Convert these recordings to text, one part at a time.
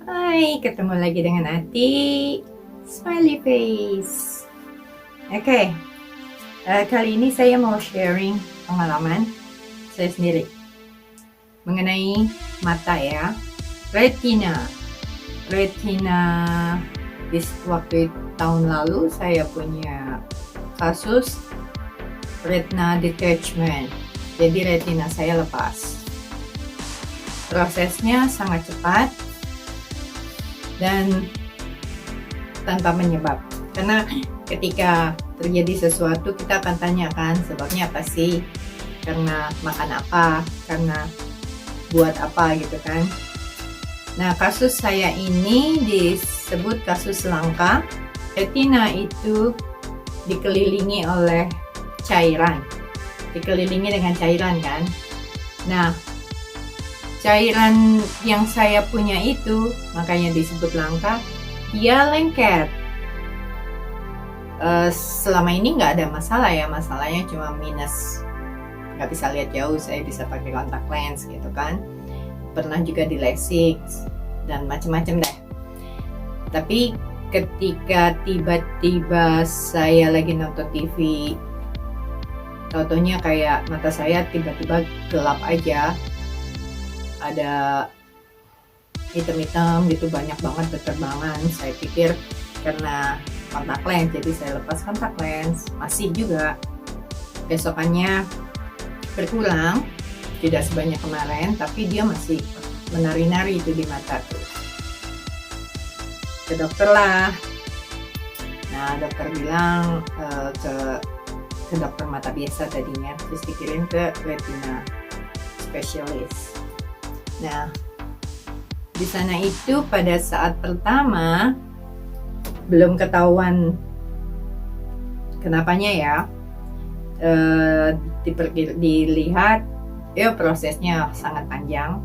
Hai, ketemu lagi dengan Ati Smiley Face. Oke, kali ini saya mau sharing pengalaman saya sendiri mengenai mata ya. Retina waktu tahun lalu saya punya kasus retina detachment. Jadi retina saya lepas. Prosesnya sangat cepat dan tanpa menyebab, karena ketika terjadi sesuatu kita akan tanyakan sebabnya apa sih, karena makan apa, karena buat apa gitu kan. Nah, kasus saya ini disebut kasus langka. Retina itu dikelilingi oleh cairan, dikelilingi dengan cairan kan. Nah, cairan yang saya punya itu makanya disebut langka, dia lengket. Selama ini nggak ada masalah ya, masalahnya cuma minus, nggak bisa lihat jauh, saya bisa pakai kontak lens gitu kan. Pernah juga di LASIK dan macam-macam deh. Tapi ketika tiba-tiba saya lagi nonton TV, tau-taunya kayak mata saya tiba-tiba gelap aja, ada hitam-hitam gitu, banyak banget berterbangan. Saya pikir karena kontak lens, jadi saya lepas kontak lens. Masih juga besokannya berkurang, tidak sebanyak kemarin, tapi dia masih menari-nari itu di mata tuh. Ke dokter lah. Nah, dokter bilang ke dokter mata biasa tadinya, terus dikirim ke retina spesialis. Nah, di sana itu pada saat pertama belum ketahuan kenapanya ya. Dilihat, ya prosesnya sangat panjang,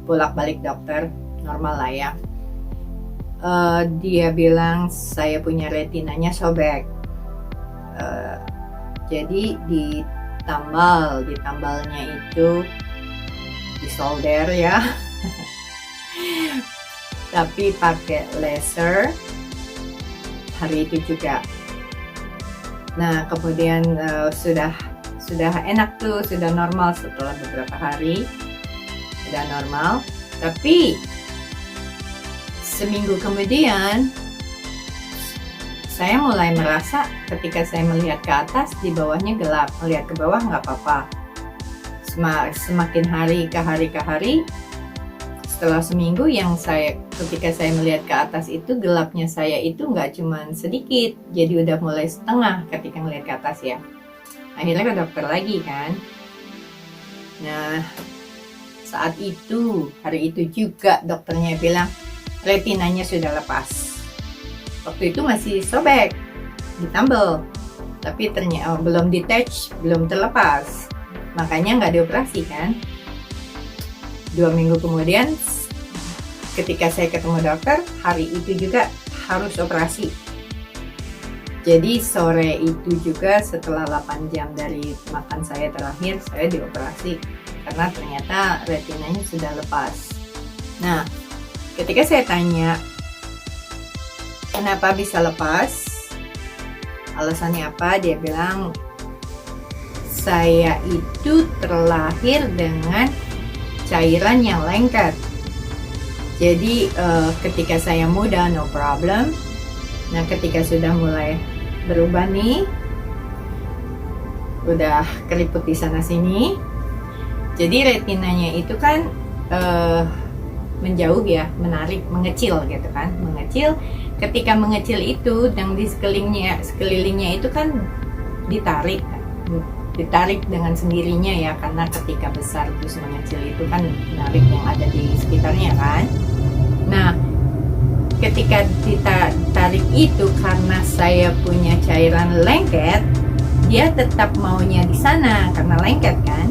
bolak-balik dokter, normal lah ya. Dia bilang saya punya retinanya sobek, jadi ditambalnya itu di solder ya, tapi pakai laser hari itu juga. Nah, kemudian sudah enak tuh, sudah normal setelah beberapa hari, sudah normal. Tapi seminggu kemudian saya mulai merasa ketika saya melihat ke atas, di bawahnya gelap, melihat ke bawah nggak apa-apa. Semakin hari ke hari, setelah seminggu ketika saya melihat ke atas itu, gelapnya saya itu nggak cuma sedikit, jadi udah mulai setengah ketika melihat ke atas ya. Akhirnya ke dokter lagi kan. Nah, saat itu, hari itu juga dokternya bilang retinanya sudah lepas. Waktu itu masih sobek, ditambal, tapi ternyata belum detach, belum terlepas, makanya nggak dioperasi kan. 2 minggu kemudian ketika saya ketemu dokter, hari itu juga harus operasi. Jadi sore itu juga setelah 8 jam dari makan saya terakhir, saya dioperasi karena ternyata retinanya sudah lepas. Nah, ketika saya tanya kenapa bisa lepas, alasannya apa, dia bilang saya itu terlahir dengan cairan yang lengket. Jadi ketika saya muda no problem. Nah, ketika sudah mulai berubah nih, udah keriput di sana sini, jadi retinanya itu kan menjauh ya, menarik, mengecil gitu kan, mengecil. Ketika mengecil itu, dan di sekelilingnya itu kan ditarik dengan sendirinya ya, karena ketika besar terus mengecil itu kan menarik yang ada di sekitarnya kan. Nah, ketika ditarik itu, karena saya punya cairan lengket, dia tetap maunya di sana karena lengket kan.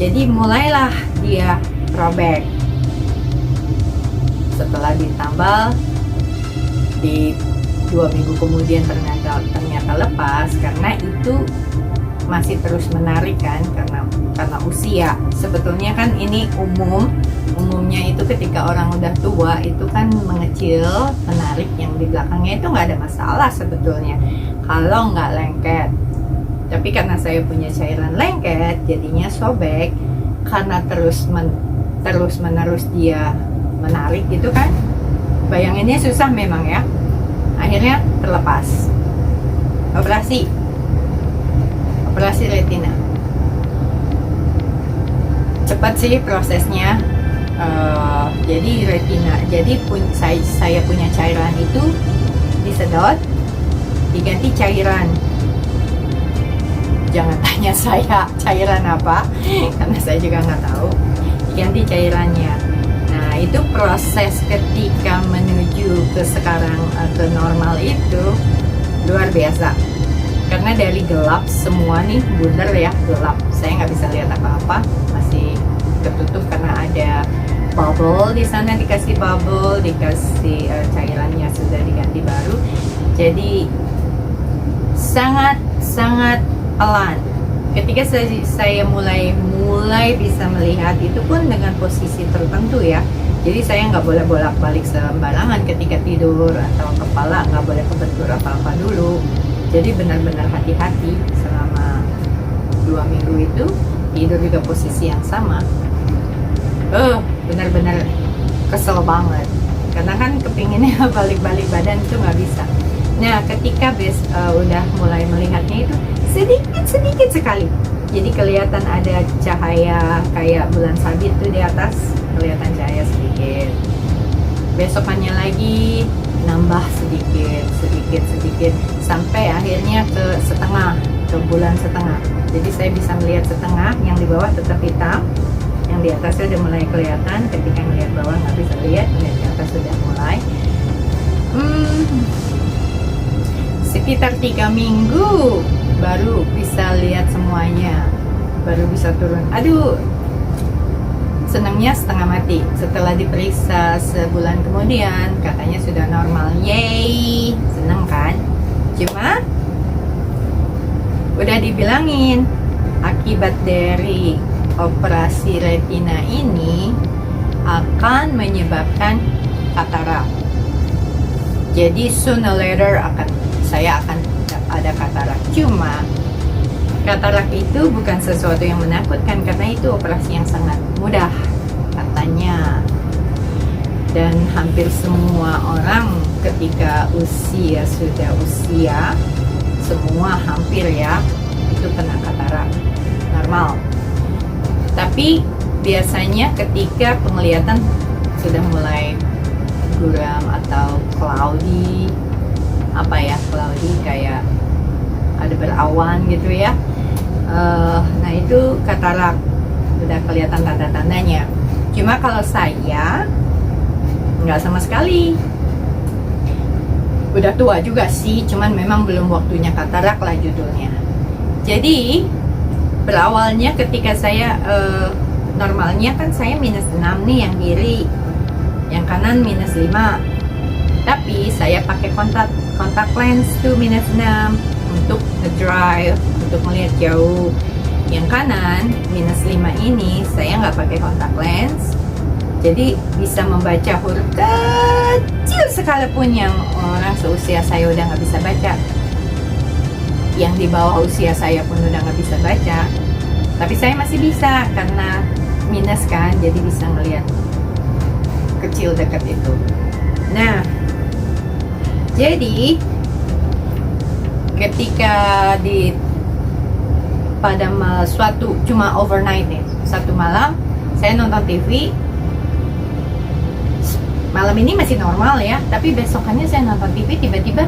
Jadi mulailah dia robek. Setelah ditambal, di 2 minggu kemudian ternyata lepas, karena itu masih terus menarik kan, karena usia. Sebetulnya kan ini umumnya itu ketika orang udah tua itu kan mengecil, menarik yang di belakangnya itu nggak ada masalah sebetulnya kalau nggak lengket. Tapi karena saya punya cairan lengket, jadinya sobek karena terus menerus dia menarik gitu kan. Bayanginnya susah memang ya. Akhirnya terlepas. Operasi retina. Cepat sih prosesnya. Jadi retina. Jadi saya punya cairan itu disedot, diganti cairan. Jangan tanya saya cairan apa, karena saya juga nggak tahu. Diganti cairannya. Nah, itu proses ketika menuju ke sekarang ke normal itu luar biasa. Karena dari gelap semua nih, bundar ya, gelap. Saya nggak bisa lihat apa-apa, masih ketutup karena ada bubble di sana, dikasih bubble, dikasih cairannya sudah diganti baru. Jadi sangat pelan. Ketika saya mulai bisa melihat itu pun dengan posisi tertentu ya. Jadi saya nggak boleh bolak-balik sembarangan ketika tidur, atau kepala nggak boleh kebentur apa-apa dulu. Jadi benar-benar hati-hati selama 2 minggu itu, tidur juga posisi yang sama. Benar-benar kesel banget. Karena kan kepinginnya balik-balik badan itu nggak bisa. Nah, ketika udah mulai melihatnya itu sedikit sekali. Jadi kelihatan ada cahaya kayak bulan sabit tuh di atas, kelihatan cahaya sedikit. Besokannya lagi nambah sedikit sampai akhirnya ke bulan setengah. Jadi saya bisa melihat setengah, yang di bawah tetap hitam, yang di atasnya udah mulai kelihatan. Ketika melihat bawah nggak bisa lihat, melihat ke atas sudah mulai. Sekitar 3 minggu baru bisa lihat semuanya, baru bisa turun. Aduh, senangnya setengah mati. Setelah diperiksa sebulan kemudian katanya sudah normal. Yeay, senang kan? Cuma udah dibilangin akibat dari operasi retina ini akan menyebabkan katarak. Jadi sooner or later saya akan ada katarak. Cuma katarak itu bukan sesuatu yang menakutkan, karena itu operasi yang sangat mudah katanya. Dan hampir semua orang ketika sudah usia, semua hampir ya, itu kena katarak normal. Tapi biasanya ketika penglihatan sudah mulai guram atau cloudy, kayak ada berawan gitu ya. Nah itu katarak, udah kelihatan tanda-tandanya. Cuma kalau saya nggak sama sekali. Udah tua juga sih, cuman memang belum waktunya katarak lah judulnya. Jadi berawalnya ketika saya normalnya kan saya -6 nih yang kiri, yang kanan -5. Tapi saya pakai kontak lens tuh -6 untuk ngedrive, untuk melihat jauh. Yang kanan -5 ini saya nggak pakai kontak lens, jadi bisa membaca huruf kecil sekalipun yang orang seusia saya udah nggak bisa baca. Yang di bawah usia saya pun udah nggak bisa baca, tapi saya masih bisa karena minus kan, jadi bisa ngelihat kecil dekat itu. Nah, jadi ketika pada suatu cuma overnight nih, satu malam saya nonton TV. Malam ini masih normal ya, tapi besokannya saya nonton TV, tiba-tiba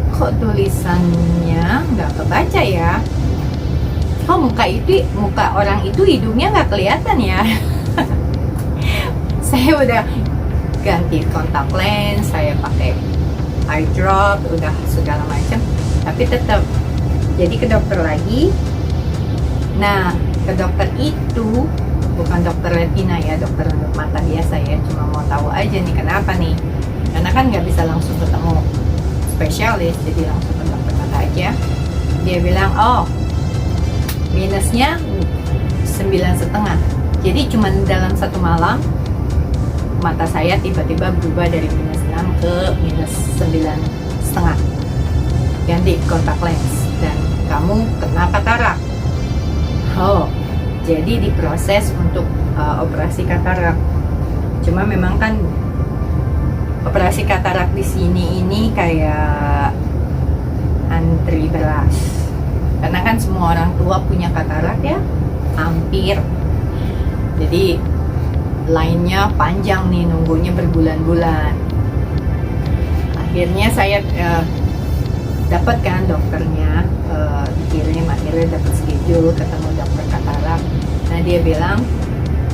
kok tulisannya nggak kebaca ya. Kok muka orang itu hidungnya nggak kelihatan ya. Saya udah ganti kontak lens, saya pakai eye drop, udah segala macam, tapi tetap. Jadi ke dokter lagi. Nah, ke dokter itu bukan dokter retina ya, dokter mata biasa ya, cuma mau tahu aja nih kenapa nih, karena kan nggak bisa langsung ketemu spesialis, jadi langsung ke dokter mata aja. Dia bilang, oh minusnya 9,5. Jadi cuma dalam satu malam mata saya tiba-tiba berubah dari minus 6 ke minus 9,5. Ganti kontak lens dan kamu kena katarak. Oh, jadi diproses untuk operasi katarak. Cuma memang kan operasi katarak di sini ini kayak antri beras. Karena kan semua orang tua punya katarak ya, hampir. Jadi lainnya panjang nih, nunggunya berbulan-bulan. Akhirnya saya dapat kan dokternya, dikirim, akhirnya dapat schedule ketemu dokter katarak. Nah dia bilang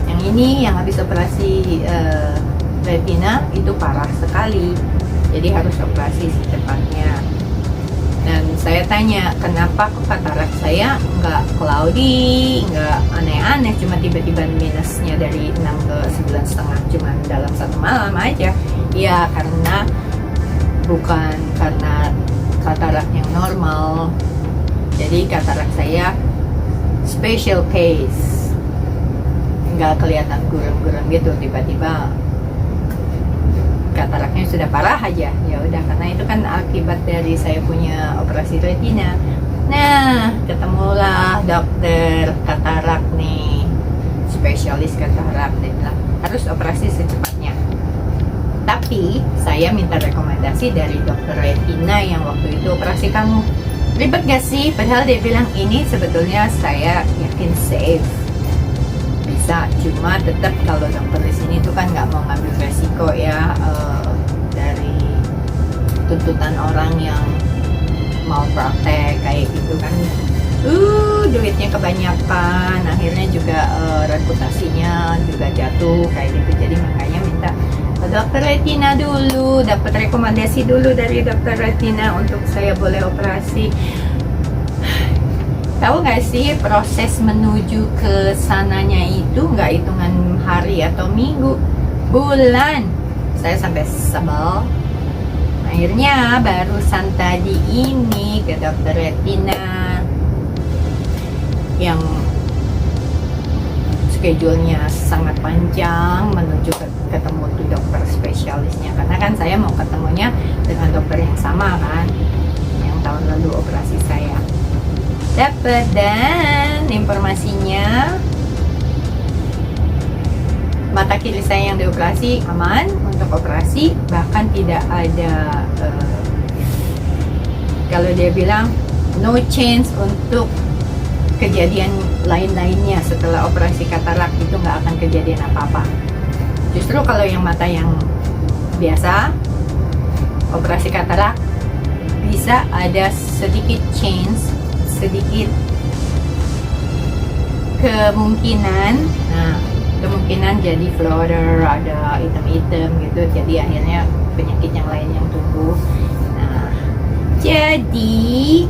yang ini yang habis operasi retina itu parah sekali, jadi harus operasi secepatnya. Dan saya tanya kenapa kok katarak saya nggak cloudy, nggak aneh-aneh, cuma tiba-tiba minusnya dari 6 ke 9,5 cuma dalam satu malam aja. Ya karena bukan karena katarak yang normal, jadi katarak saya special case, nggak kelihatan gurem-gurem gitu, tiba-tiba kataraknya sudah parah aja. Ya udah, karena itu kan akibat dari saya punya operasi retina. Nah ketemulah dokter katarak nih, spesialis katarak, dia bilang harus operasi secepatnya. Tapi saya minta rekomendasi dari dokter retina yang waktu itu operasi kamu. Ribet gak sih? Padahal dia bilang ini sebetulnya saya yakin safe, bisa. Cuma tetap kalau dokter di sini tuh kan nggak mau ngambil resiko ya, dari tuntutan orang yang mau praktek kayak gitu kan. Duitnya kebanyakan, akhirnya juga reputasinya juga jatuh kayak gitu. Jadi makanya minta dokter retina dulu, dapat rekomendasi dulu dari dokter retina untuk saya boleh operasi. Tahu nggak sih proses menuju ke sananya itu nggak hitungan hari atau minggu, bulan. Saya sampai sebel. Akhirnya barusan tadi ini ke dokter retina yang schedule-nya sangat panjang menuju ketemu tuh dokter spesialisnya, karena kan saya mau ketemunya dengan dokter yang sama kan yang tahun lalu operasi saya. Dapat dan informasinya mata kiri saya yang dioperasi aman untuk operasi, bahkan tidak ada kalau dia bilang no chance untuk kejadian lain-lainnya setelah operasi katarak, itu nggak akan kejadian apa-apa. Justru kalau yang mata yang biasa operasi katarak bisa ada sedikit chance, sedikit kemungkinan, nah kemungkinan jadi floater, ada hitam-hitam gitu, jadi akhirnya penyakit yang lain yang tumbuh. Nah jadi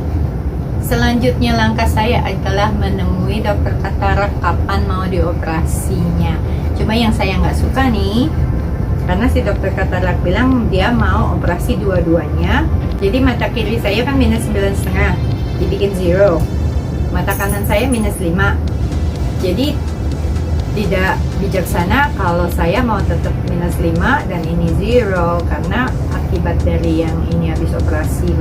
selanjutnya langkah saya adalah menemui dokter katarak kapan mau dioperasinya. Cuma yang saya nggak suka nih, karena si dokter katarak bilang dia mau operasi dua-duanya. Jadi mata kiri saya kan minus 9,5, dibikin zero. Mata kanan saya minus 5. Jadi tidak bijaksana kalau saya mau tetap minus 5 dan ini zero, karena akibat dari yang ini habis operasi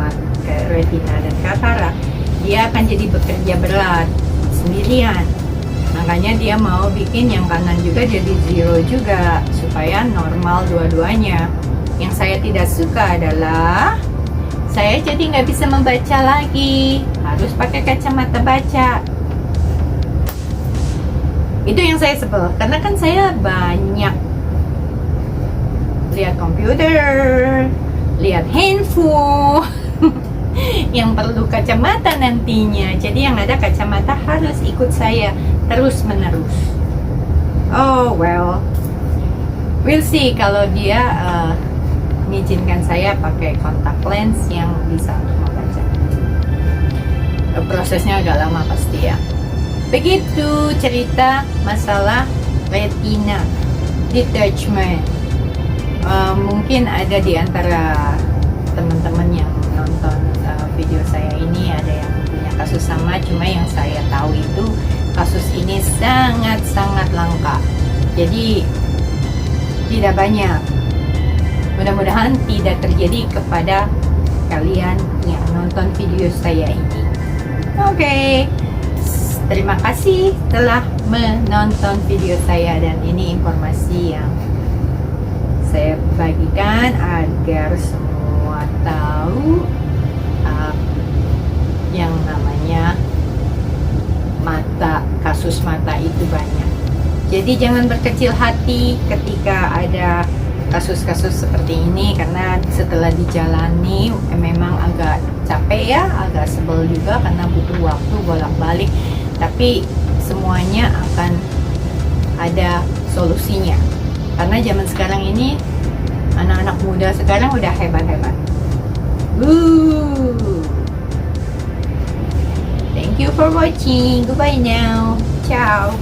retina dan katarak, dia akan jadi bekerja berat sendirian. Makanya dia mau bikin yang kanan juga jadi zero juga, supaya normal dua-duanya. Yang saya tidak suka adalah saya jadi nggak bisa membaca lagi, harus pakai kacamata baca. Itu yang saya sebel, karena kan saya banyak lihat komputer, lihat handphone yang perlu kacamata nantinya. Jadi yang ada kacamata harus ikut saya terus menerus. Oh well, we'll see kalau dia mengizinkan saya pakai kontak lens yang bisa untuk membaca. Prosesnya agak lama pasti ya. Begitu cerita masalah retina detachment. Mungkin ada di antara teman-teman yang nonton video saya ini ada yang punya kasus sama, cuma yang saya tahu itu kasus ini sangat-sangat langka. Jadi tidak banyak. Mudah-mudahan tidak terjadi kepada kalian yang nonton video saya ini. Oke. Terima kasih telah menonton video saya, dan ini informasi yang saya bagikan agar semua tahu yang namanya kasus mata itu banyak. Jadi jangan berkecil hati ketika ada kasus-kasus seperti ini, karena setelah dijalani memang agak capek ya, agak sebel juga karena butuh waktu bolak-balik, tapi semuanya akan ada solusinya. Karena zaman sekarang ini anak-anak muda sekarang udah hebat-hebat. Thank you for watching. Goodbye now. Ciao.